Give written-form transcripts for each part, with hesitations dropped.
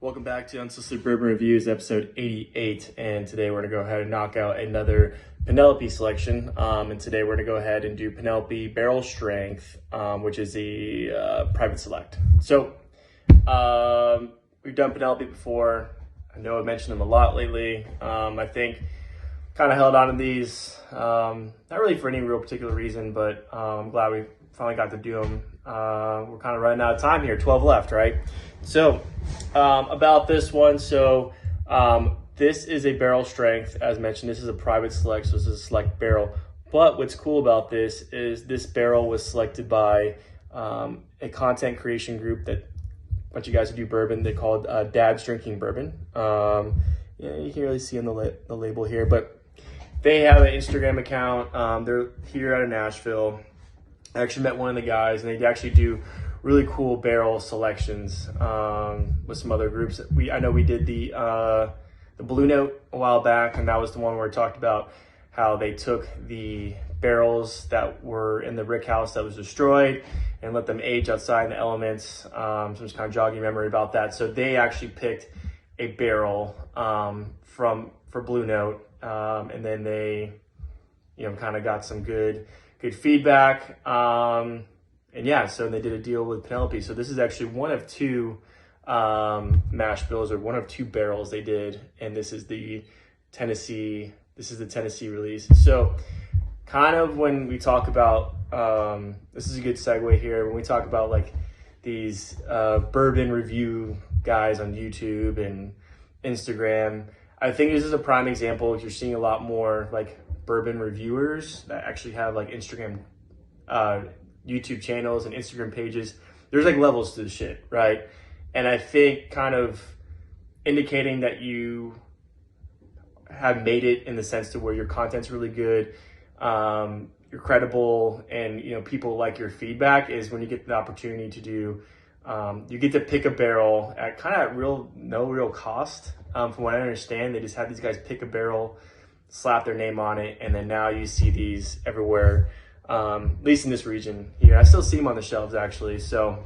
Welcome back to Unsolicited Bourbon Reviews, episode 88, and today we're going to go ahead and knock out another Penelope selection, and today we're going to go ahead and do Penelope Barrel Strength, which is the private select. So, we've done Penelope before. I know I've mentioned them a lot lately. I think kind of held on to these, not really for any real particular reason, but I'm glad we finally got to do them. We're kind of running out of time here, 12 left, right? So, about this one, so this is a barrel strength. As mentioned, this is a private select, so this is a select barrel. But what's cool about this is this barrel was selected by a content creation group that a bunch of guys who do bourbon, they called Dad's Drinking Bourbon. Yeah, you can really see on the label here, but they have an Instagram account. They're here out of Nashville. I actually met one of the guys, and they actually do really cool barrel selections with some other groups. I know we did the Blue Note a while back, and that was the one where we talked about how they took the barrels that were in the rick house that was destroyed and let them age outside in the elements. So I'm just kind of jogging memory about that. So they actually picked a barrel for Blue Note, and then they, kind of got some good feedback. And yeah, so they did a deal with Penelope. So this is actually one of two mash bills, or one of two barrels they did, and this is the Tennessee release. So kind of when we talk about this is a good segue here, when we talk about like these bourbon review guys on YouTube and Instagram, I think this is a prime example. You're seeing a lot more like bourbon reviewers that actually have like Instagram YouTube channels and Instagram pages. There's like levels to the shit, right? And I think kind of indicating that you have made it in the sense to where your content's really good, you're credible, and people like your feedback is when you get the opportunity to do, you get to pick a barrel at kind of no real cost. From what I understand, they just have these guys pick a barrel, slap their name on it, and then now you see these everywhere. At least in this region here. I still see them on the shelves actually. So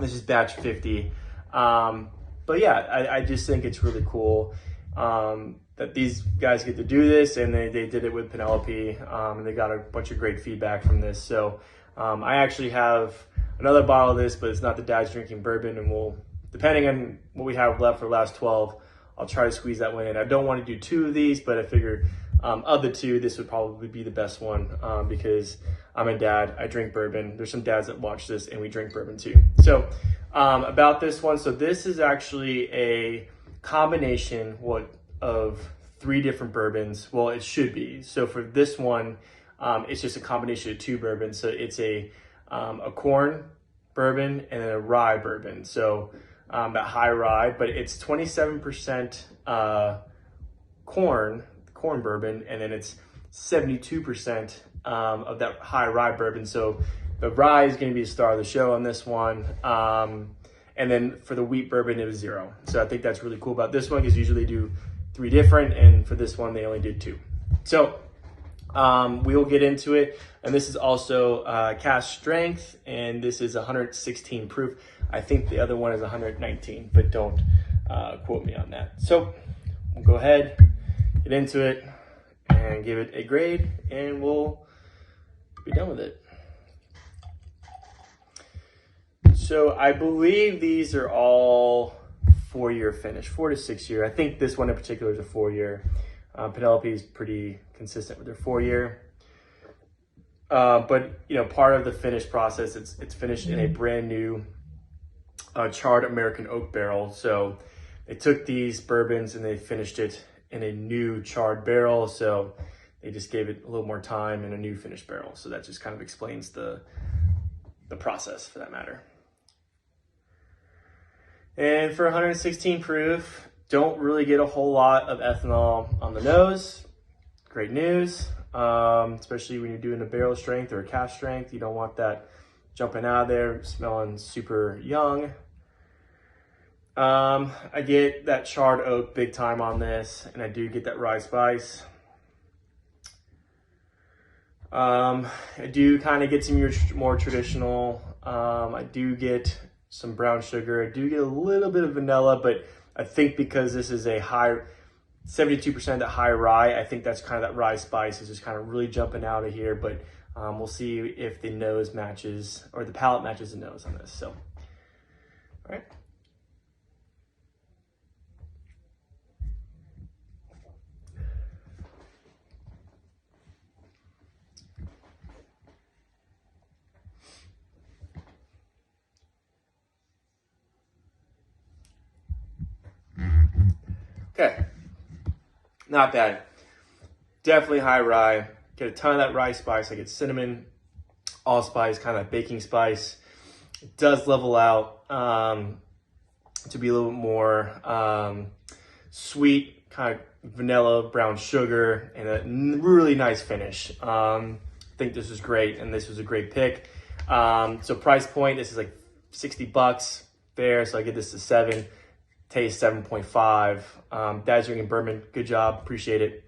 this is batch 50. But yeah, I just think it's really cool that these guys get to do this, and they did it with Penelope, and they got a bunch of great feedback from this. So I actually have another bottle of this, but it's not the Dad's Drinking Bourbon, and we'll, depending on what we have left for the last 12, I'll try to squeeze that one in. I don't want to do two of these, but I figured of the two, this would probably be the best one because I'm a dad. I drink bourbon. There's some dads that watch this, and we drink bourbon too. So about this one, so this is actually a combination of three different bourbons. Well, it should be. So for this one, it's just a combination of two bourbons. So it's a corn bourbon and then a rye bourbon. So that high rye, but it's 27% corn bourbon, and then it's 72% of that high rye bourbon. So the rye is going to be the star of the show on this one. And then for the wheat bourbon, it was 0. So I think that's really cool about this one, because usually they do 3 different, and for this one, they only did 2. So we will get into it. And this is also cask strength, and this is 116 proof. I think the other one is 119, but don't quote me on that. So we'll go ahead, get into it, and give it a grade, and we'll be done with it. So I believe these are all 4-year finish, 4 to 6 year. I think this one in particular is a 4-year. Penelope is pretty consistent with their 4-year. But part of the finish process, it's finished in a brand new charred American oak barrel. So they took these bourbons and they finished it in a new charred barrel. So they just gave it a little more time in a new finished barrel. So that just kind of explains the process for that matter. And for 116 proof, don't really get a whole lot of ethanol on the nose. Great news, especially when you're doing a barrel strength or a cask strength. You don't want that jumping out of there, smelling super young. I get that charred oak big time on this, and I do get that rye spice. I do kind of get some more traditional. I do get some brown sugar. I do get a little bit of vanilla, but I think because this is a high, 72% of that high rye, I think that's kind of that rye spice is just kind of really jumping out of here, but we'll see if the nose matches, or the palate matches the nose on this. So, all right. Okay, not bad. Definitely high rye. Get a ton of that rye spice. I get cinnamon, allspice, kind of baking spice. It does level out to be a little bit more sweet, kind of vanilla, brown sugar, and a really nice finish. I think this is great, and this was a great pick. So price point, this is like $60, fair, so I give this a 7. Taste 7.5. Dad's drinking bourbon. Good job. Appreciate it.